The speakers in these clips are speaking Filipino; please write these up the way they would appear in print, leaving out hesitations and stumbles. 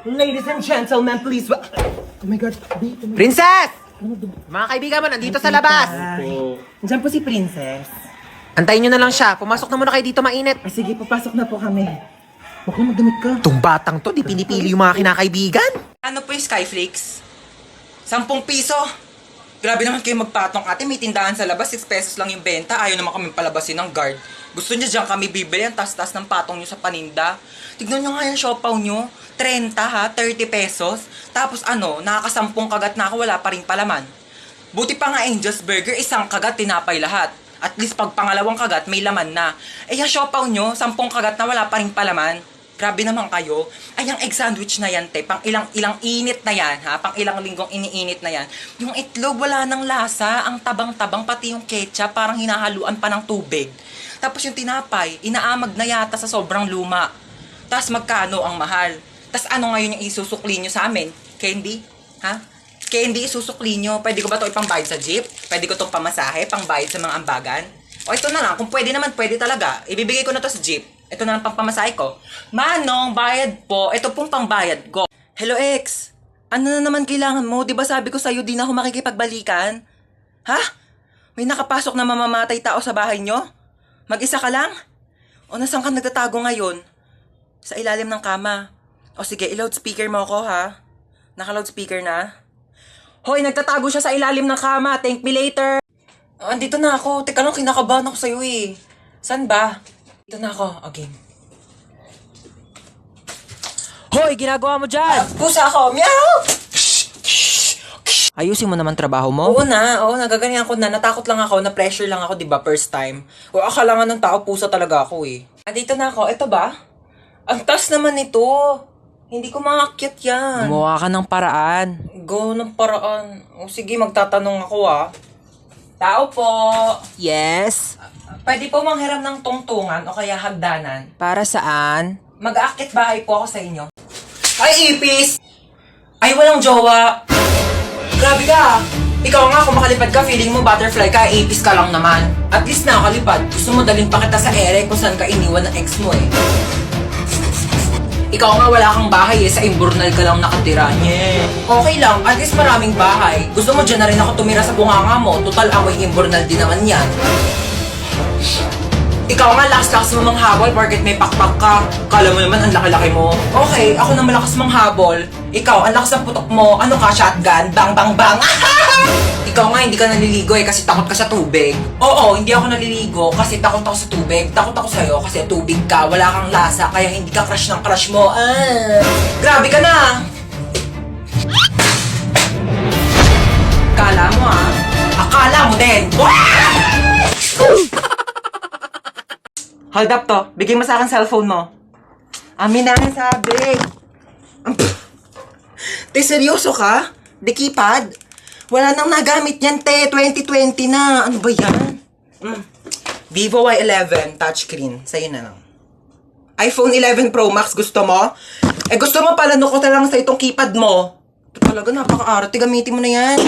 Ladies and gentlemen, please. Oh my God. Princess! Mga kaibigan mo, nandito sa labas. Diyan po si Princess. Antayin nyo na lang siya. Pumasok na muna kayo dito, mainit. Ay, sige, papasok na po kami. Baka magdamit ka. Itong batang to, di pinipili yung mga kinakaibigan. Ano po yung Skyflakes? 10 piso. Grabe naman kayo magpatong, ate. May tindahan sa labas, 6 pesos lang yung benta. Ayaw naman kami palabasin ng guard. Gusto niya dyan kami bibili ang tas-tas ng patong nyo sa paninda. Tignan nyo nga yung siopaw nyo. 30 ha, 30 pesos. Tapos ano, nakakasampung kagat na ako, wala pa rin palaman. Buti pa nga Angel's Burger, isang kagat, tinapay lahat. At least pag pangalawang kagat, may laman na. Eh yung siopaw nyo, 10 kagat na wala pa rin palaman. Grabe naman kayo. Ay, yung egg sandwich na yan, te. Pang ilang init na yan, ha? Pang ilang linggong iniinit na yan. Yung itlog, wala nang lasa. Ang tabang-tabang, pati yung ketchup, parang hinahaluan pa ng tubig. Tapos yung tinapay, inaamag na yata sa sobrang luma. Tapos magkano ang mahal? Tapos ano ngayon yung isusukli nyo sa amin? Candy? Ha? Candy isusukli nyo. Pwede ko ba ito ipambayad sa jeep? Pwede ko itong pamasahe, pangbayad sa mga ambagan? O ito na lang, kung pwede naman, pwede talaga. Ibibigay ko na to sa jeep. Ito na lang pang pamasahe ko. Manong, bayad po. Ito pong pangbayad ko. Hello, ex. Ano na naman kailangan mo? Di ba sabi ko sa'yo, di na ako makikipagbalikan? Ha? May nakapasok na mamamatay tao sa bahay nyo? Mag-isa ka lang? O nasan ka nagtatago ngayon? Sa ilalim ng kama. O sige, i-loudspeaker mo ako, ha? Naka-loudspeaker na? Hoy, nagtatago siya sa ilalim ng kama. Thank me later. Andito na ako. Teka lang, kinakabahan ako sa'yo eh. San ba? Dito na ako. Okay. Hoy, ginagawa mo dyan? Pusa ako. Meow! Ayusin mo naman trabaho mo. Oo, nagaganyan ko na. Natakot lang ako, na-pressure lang ako, di ba, first time. O, akala nga ng tao, pusa talaga ako eh. Andito na ako. Ito ba? Ang tas naman ito. Hindi ko maakyat yan. Gumawa ka ng paraan. Go ng paraan. O, sige, magtatanong ako ah. Tao po. Yes? Pwede po manghiram ng tungtungan o kaya hagdanan. Para saan? Mag-aakit bahay po ako sa inyo. Ay, ipis! Ay, walang jowa. Grabe ka. Ikaw nga, kung makalipad ka, feeling mo butterfly ka, ipis ka lang naman. At least nakakalipad. Gusto mo dalhin pa kita sa ere kung saan ka iniwan ng ex mo eh. Ikaw nga, wala kang bahay eh. Sa Imburnal ka lang nakatira. Yeah. Okay lang, at least maraming bahay. Gusto mo dyan na rin ako tumira sa bunganga mo. Total, amoy Imburnal din naman yan. Ikaw nga, lakas-lakas mo manghabol porket may pakpak ka. Kala mo naman ang laki-laki mo. Okay, ako na malakas manghabol. Ikaw, ang lakas ng putok mo. Ano ka, shotgun? Bang, bang, bang! Ikaw nga, hindi ka naliligo eh kasi takot ka sa tubig. Oo, hindi ako naliligo kasi takot ako sa tubig. Takot ako sa'yo kasi tubig ka, wala kang lasa, kaya hindi ka crush ng crush mo. Grabe ka na! Akala mo ah. Akala mo din. Hold up to. Bigay mo sa akin cellphone mo. Amin na ang sabi. Te, seryoso ka? Di keypad? Wala nang nagamit yan, te. 2020 na. Ano ba yan? Vivo Y11 touchscreen. Sa'yo na lang. iPhone 11 Pro Max, gusto mo? Eh, gusto mo pala ko na lang sa itong keypad mo. Ito talaga, napaka-arte. Gamitin mo na yan.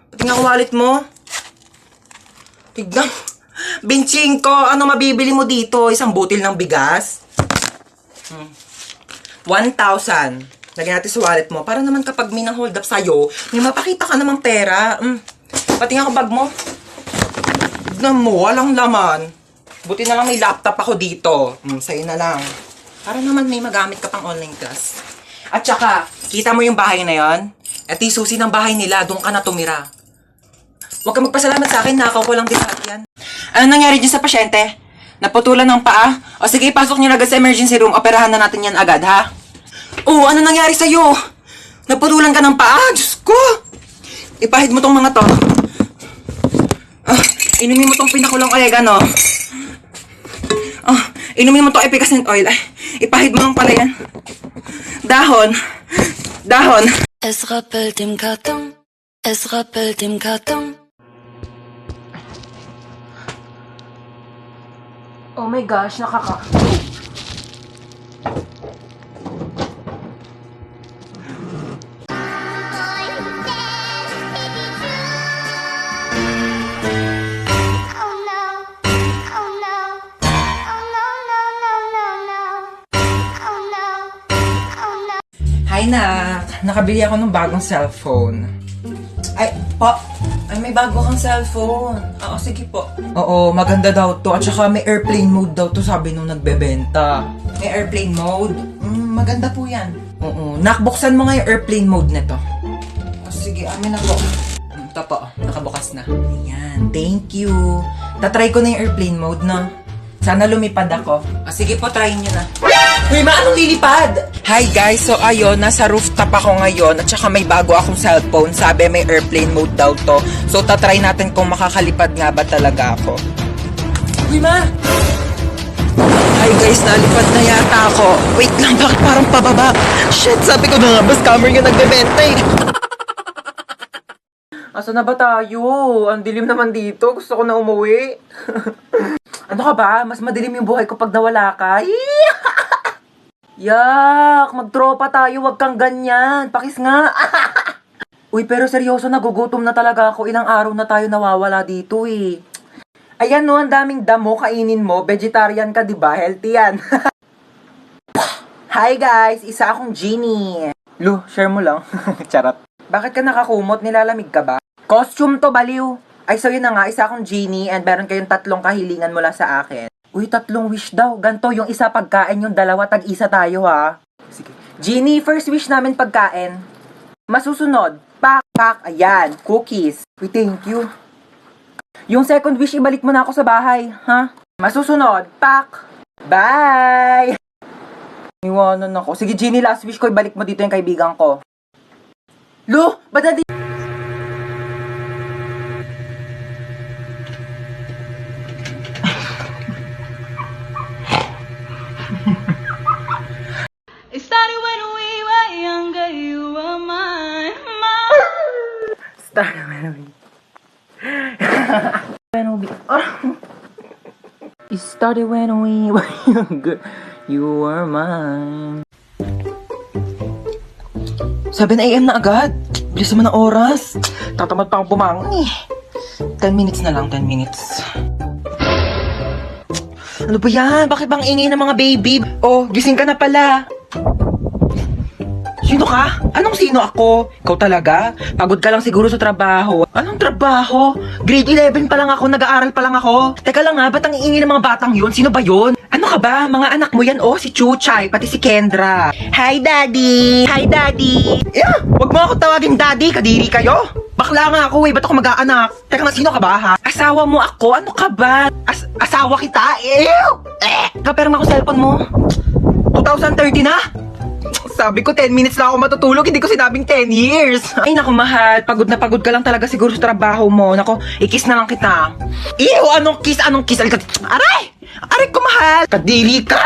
Pati nga wallet mo. Tignan. Binching ko, ano mabibili mo dito? Isang butil ng bigas? 1,000. Lagyan natin sa wallet mo. Para naman kapag may nang-hold up sa'yo, may mapakita ka namang pera. Pati nga bag mo. Tignan mo, walang laman. Buti na lang may laptop ako dito. Sa'yo na lang. Para naman may magamit ka pang online class. At saka, kita mo yung bahay na yon? At yung susi ng bahay nila, doon ka na tumira. Huwag ka magpasalamat sa akin, nakaw ko lang din yan. Ano nangyari dyan sa pasyente? Naputulan ng paa? O sige, pasok niyo agad sa emergency room. Operahan na natin yan agad, ha? Oo, ano nangyari sa'yo? Naputulan ka ng paa? Diyos ko! Ipahid mo tong mga to. Inumin mo tong pinakulong oregano. Inumin mo tong efficacent oil. Ipahid mo lang pala yan. Dahon. Dahon. Es rappelt im Karton. Es rappelt im Karton. Oh my gosh, nakaka... Hi, nak. Nakabili ako ng bagong cellphone. Ay, po. Ay, may bago kang cellphone. Oo, sige po. Oo, maganda daw to. At saka may airplane mode daw to, sabi nung nagbebenta. May airplane mode? Maganda po yan. Oo. Nakbuksan mo nga yung airplane mode nito. Oh, sige, amin na po. Ito po, nakabukas na. Ayan, thank you. Tatry ko na yung airplane mode, no? Sana lumipad ako. Sige po, try nyo na. Uy, anong lilipad? Hi guys, so ayun, nasa rooftop ako ngayon at saka may bago akong cellphone. Sabi may airplane mode daw to. So tatry natin kung makakalipad nga ba talaga ako. Uy, ma! Hi guys, nalipad na yata ako. Wait lang, bakit parang pababa? Shit, sabi ko na nga ba, scammer yung nagbebenta eh. Asa na ba tayo? Ang dilim naman dito. Gusto ko na umuwi. Ano ka ba? Mas madilim yung buhay ko pag nawala ka. Yak! Magtropa tayo. Wag kang ganyan. Pakis nga. Uy, pero seryoso, nagugutom na talaga ako. Ilang araw na tayo nawawala dito eh. Ayan no, ang daming damo. Kainin mo. Vegetarian ka, diba? Healthy yan. Hi guys! Isa akong genie. Lu, share mo lang. Charot. Bakit ka nakakumot? Nilalamig ka ba? Costume to, baliw. Ay, so yun na nga, isa akong genie and meron kayong 3 kahilingan mula sa akin. Uy, 3 wish daw. Ganto, yung isa pagkain, yung 2, tag-isa tayo ha. Sige. Genie, first wish namin pagkain. Masusunod, pak, ayan, cookies. Uy, thank you. Yung second wish, ibalik mo na ako sa bahay, ha? Masusunod, pak, bye. Iwanan ako. Sige, Genie, last wish ko, ibalik mo dito yung kaibigan ko. Lu, ba't na It started when we were younger, you were mine. It started when we were younger. You were mine. 7 AM na agad. Bilis naman ang oras. Tatamad pa akong bumangon eh. 10 minutes na lang, 10 minutes. Ano ba yan? Bakit bang ingay ng mga baby? Oh, gising ka na pala. Sino ka? Anong sino ako? Ikaw talaga? Pagod ka lang siguro sa trabaho. Anong trabaho? Grade 11 pa lang ako, nag-aaral pa lang ako. Teka lang nga, ba't ang iingay ng mga batang yun? Sino ba yun? Ano ka ba? Mga anak mo yan, oh, si Chuchay, pati si Kendra. Hi, Daddy! Hi, Daddy! Wag mo ako tawagin Daddy, kadiri kayo. Bakla nga ako eh, ba't ako mag-aanak? Teka nga, sino ka ba ha? Asawa mo ako? Ano ka ba? Asawa kita? Ew! Kapera nga ako cellphone mo. 2030 na? Sabi ko 10 minutes lang ako matutulog, hindi ko sinabing 10 years. Ay naku mahal, pagod na pagod ka lang talaga siguro sa trabaho mo. Naku, i-kiss na lang kita. Ew, anong kiss? Anong kiss? Aray! Aray ko mahal! Kadiri ka!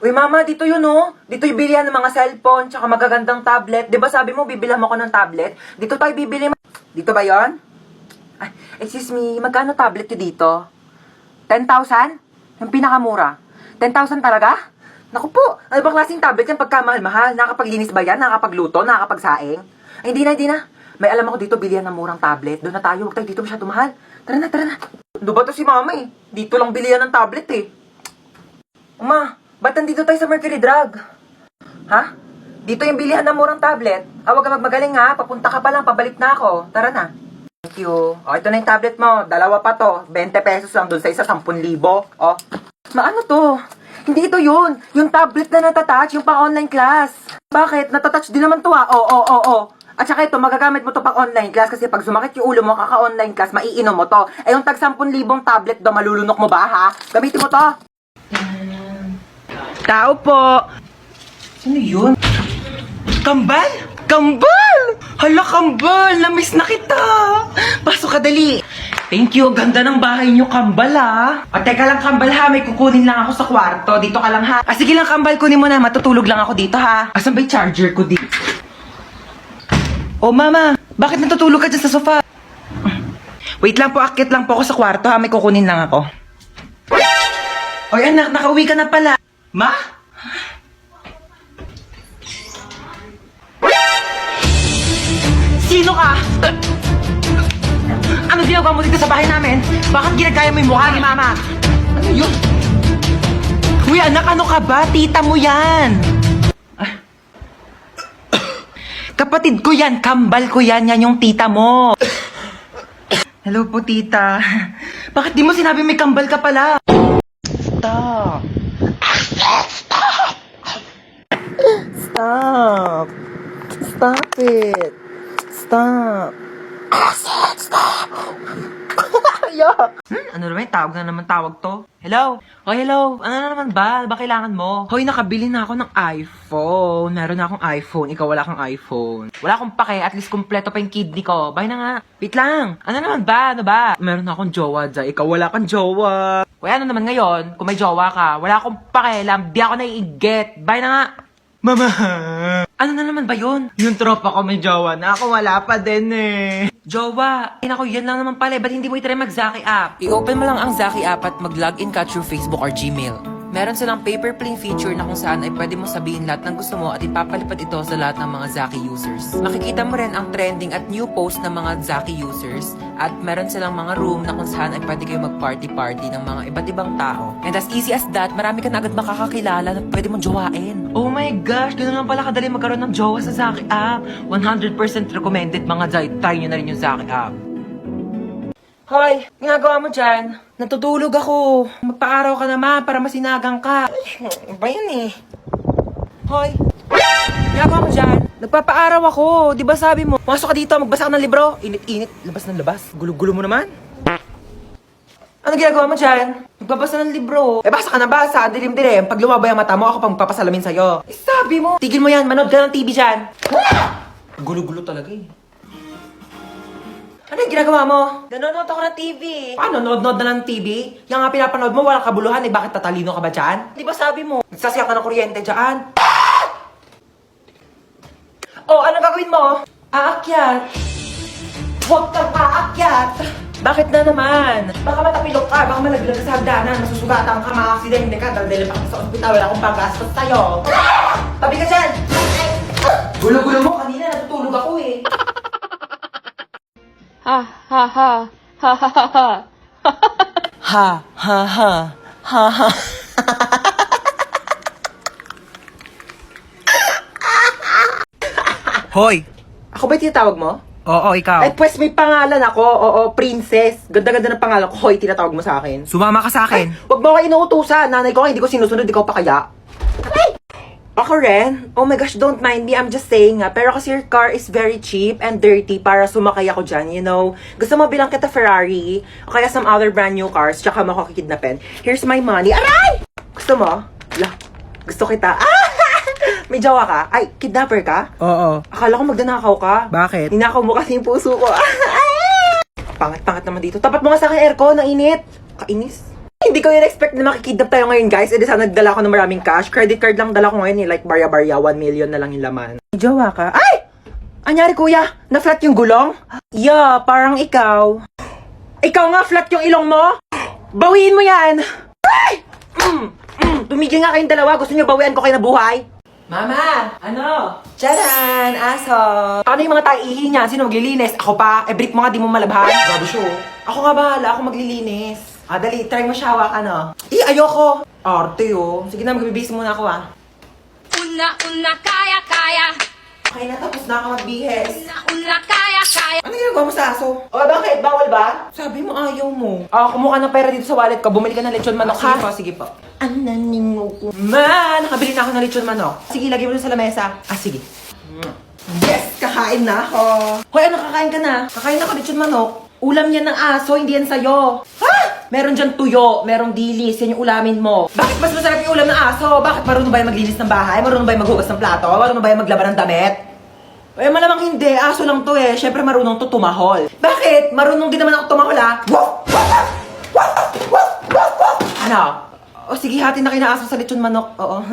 Uy mama, dito yun oh. Dito yung bilihan ng mga cellphone, tsaka magagandang tablet. Diba sabi mo, bibilhan mo ko ng tablet? Dito tayo bibili. Dito ba yon? Ay, excuse me, magkano tablet yun dito? 10,000? Yung pinakamura. 10,000 talaga? Naku po, ano bang klaseng tablet yan pagkamahal-mahal? Nakakapaglinis ba yan? Nakakapagluto? Nakakapagsaing? Ay, hindi na. May alam ako dito, bilihan ng murang tablet. Doon na tayo, huwag tayo dito masyado mahal. Tara na. Doon ba to si mama eh? Dito lang bilihan ng tablet eh. Uma, ba't nandito tayo sa Mercury Drug? Ha? Dito yung bilihan ng murang tablet. Huwag ka magmagaling ha, papunta ka pa lang, pabalik na ako. Tara na. Thank you. O, ito na yung tablet mo. 2 pa to. 20 pesos lang doon sa isa, 10,000. O. Maano to? Hindi ito yun. Yung tablet na natatouch, yung pang-online class. Bakit? Natatouch din naman to ha. Oo. At saka ito, magagamit mo to pang-online class kasi pag sumakit yung ulo mo, kaka-online class, maiinom mo to. Eh yung tag 10,000 tablet do, malulunok mo ba ha? Gamitin mo to. Tao po. Sino yun? Kambal? Hala, Kambal! Namiss na kita! Pasok ka dali! Thank you, ganda ng bahay niyo, Kambal ha! O teka lang, Kambal ha, may kukunin lang ako sa kwarto. Dito ka lang ha. Sige lang, Kambal, kunin mo na. Matutulog lang ako dito ha. Asan ba yung charger ko dito? Oh, Mama, bakit natutulog ka dyan sa sofa? Wait lang po, akit lang po ako sa kwarto ha. May kukunin lang ako. Oy anak, nakauwi ka na pala. Ma? Sino ka? Ano ginagawa mo dito sa bahay namin? Bakit ginagaya mo yung mukha ni Mama? Ano yun? Uy, anak, ano ka ba? Tita mo yan. Kapatid ko yan, kambal ko yan, yan yung tita mo. Hello po, tita. Bakit di mo sinabi may kambal ka pala? Stop. Stop. Stop it. Stop. Ano naman? Tawag na naman tawag to. Hello? Oh, hello. Ano na naman ba? Ba kailangan mo? Hoy, nakabili na ako ng iPhone. Meron na akong iPhone. Ikaw wala kang iPhone. Wala akong pake. At least kumpleto pa yung kidney ko. Bye na nga. Wait lang. Ano naman ba? Ano ba? Meron na akong jowa dyan. Ikaw wala kang jowa. Kaya ano naman ngayon? Kung may jowa ka, wala akong pakialam. Di ako naiigit. Bye na nga. Mama! Ano na naman ba yun? Yung tropa ko may jowa na ako wala pa din eh. Jowa! Ako, yan lang naman pala. Ba't hindi mo itry mag-Zaki app? I-open mo lang ang Zaki app at mag-login ka through Facebook or Gmail. Meron silang paper plane feature na kung saan ay pwede mo sabihin lahat ng gusto mo at ipapalipad ito sa lahat ng mga Zaki users. Makikita mo rin ang trending at new post ng mga Zaki users at meron silang mga room na kung saan ay pwede kayo mag-party-party ng mga iba't ibang tao. And as easy as that, marami ka na agad makakakilala na pwede mong jowain. Oh my gosh, gano'n lang pala kadali magkaroon ng jowa sa Zaki app. 100% recommended mga Zay. Try nyo na rin yung Zaki app. Hoy, ginagawa mo dyan? Natutulog ako. Magpa-araw ka naman para masinagang ka. Ba yan eh? Hoy, ginagawa mo dyan? Nagpapa-araw ako. Di ba sabi mo? Masok ka dito, magbasa ka ng libro. Init-init, labas ng labas. Gulo-gulo mo naman. Ano ginagawa mo dyan? Nagbabasa ng libro. Eh, basa ka na basa. Dilim-dilim. Pag lumabay ang mata mo, ako pang magpapasalamin sa'yo. Eh, sabi mo. Tigil mo yan. Manood ka ng TV dyan. Gulo-gulo talaga eh. Ano yung ginagawa mo? Nanonood ako ng TV. Paano? Nood-nood na ng TV? Yung nga pinapanood mo, walang kabuluhan eh. Bakit tatalino ka ba dyan? Di ba sabi mo? Nagsasayang ka ng kuryente dyan. Oh, ano gagawin mo? Aakyat. Huwag kang aakyat. Bakit na naman? Baka matapilok ka, baka malaglag ka sa hagdanan, masusugatan ka, maka-aksidente ka, dahil pa sa ospital, wala akong paggastos sa'yo. Tabi ka dyan! Gulo-gulo mo, kanina natutulog ako eh. Ha ha ha ha ha ha ha. Ha, ha, ha, ha, ha. Hoy! Ako ba yung tinatawag mo? Oo, ikaw. Ay, pues may pangalan ako. Oo, princess. Ganda-ganda ng pangalan ko. Hoy, tinatawag mo sa akin. Sumama ka sa akin. Ay, wag mo ako inuutusan. Nanay ko, hindi ko sinusunod. Ikaw pa kaya? Ay! Ako rin? Oh my gosh, don't mind me. I'm just saying nga. Pero kasi your car is very cheap and dirty para sumakay ako dyan, you know. Gusto mo bilang kita Ferrari o kaya some other brand new cars tsaka mo ako kikidnapin. Here's my money. Aray! Gusto mo? Lah, gusto kita. Ah! May jowa ka? Ay, kidnapper ka? Oo. Akala ko magdanakaw ka. Bakit? Ninakaw mo kasi yung puso ko. Pangat-pangat naman dito. Tapat mo nga sa akin aircon, ang init. Kainis. Hindi ko yun expect na makikidnap tayo ngayon, guys. E di sana nagdala ko ng maraming cash. Credit card lang dala ko ngayon, eh. Like, barya-barya, 1 million na lang yung laman. May jowa ka? Ay! Anyari, kuya? Na-flat yung gulong? Yeah, parang ikaw. Ikaw nga, flat yung ilong mo? Bawiin mo yan! Ay! Tumigil nga kayong dalawa. Gusto niyo bawian ko kayo na buhay? Mama! Ano? Tcharan! Aso! Ano yung mga taihi niya? Sino maglilinis? Ako pa? Eh, brief mo nga, di mo malabhan. Grabe siya. Ako nga bahala. Ako maglilinis. Dali. Try mo siya, ano? Ayoko! Arte, oh. Sige na, magbibihis muna ako, ah. Una, kaya, kaya. Okay na, tapos na ako magbihis. Una, kaya, kaya. Ano ginagawa mo sa aso? O, bakit? Bawal ba? Sabi mo, ayaw mo. Kumuha ng pera dito sa wallet ko. Bumili ka ng lechon manok, ha? Sige po. Ananingo ko. Nakabili na ako ng lechon manok. Sige, lagay mo dun sa lamesa. Sige. Yes! Kakain na ako. Hoy, ano kakain ka na? Kakain ako lechon manok. Ulam yan ng aso, hindi yan sa'yo. Ha? Meron dyan tuyo, merong dilis, yan yung ulamin mo. Bakit mas masarap yung ulam ng aso? Bakit marunong ba yung maglinis ng bahay? Marunong ba yung maghugas ng plato? Marunong ba yung maglaban ng damit? Eh, malamang hindi. Aso lang to eh. Siyempre marunong to tumahol. Bakit? Marunong din naman ako tumahol, ha? Ano? O sige, hati na kayo na aso sa lechon manok. Oo.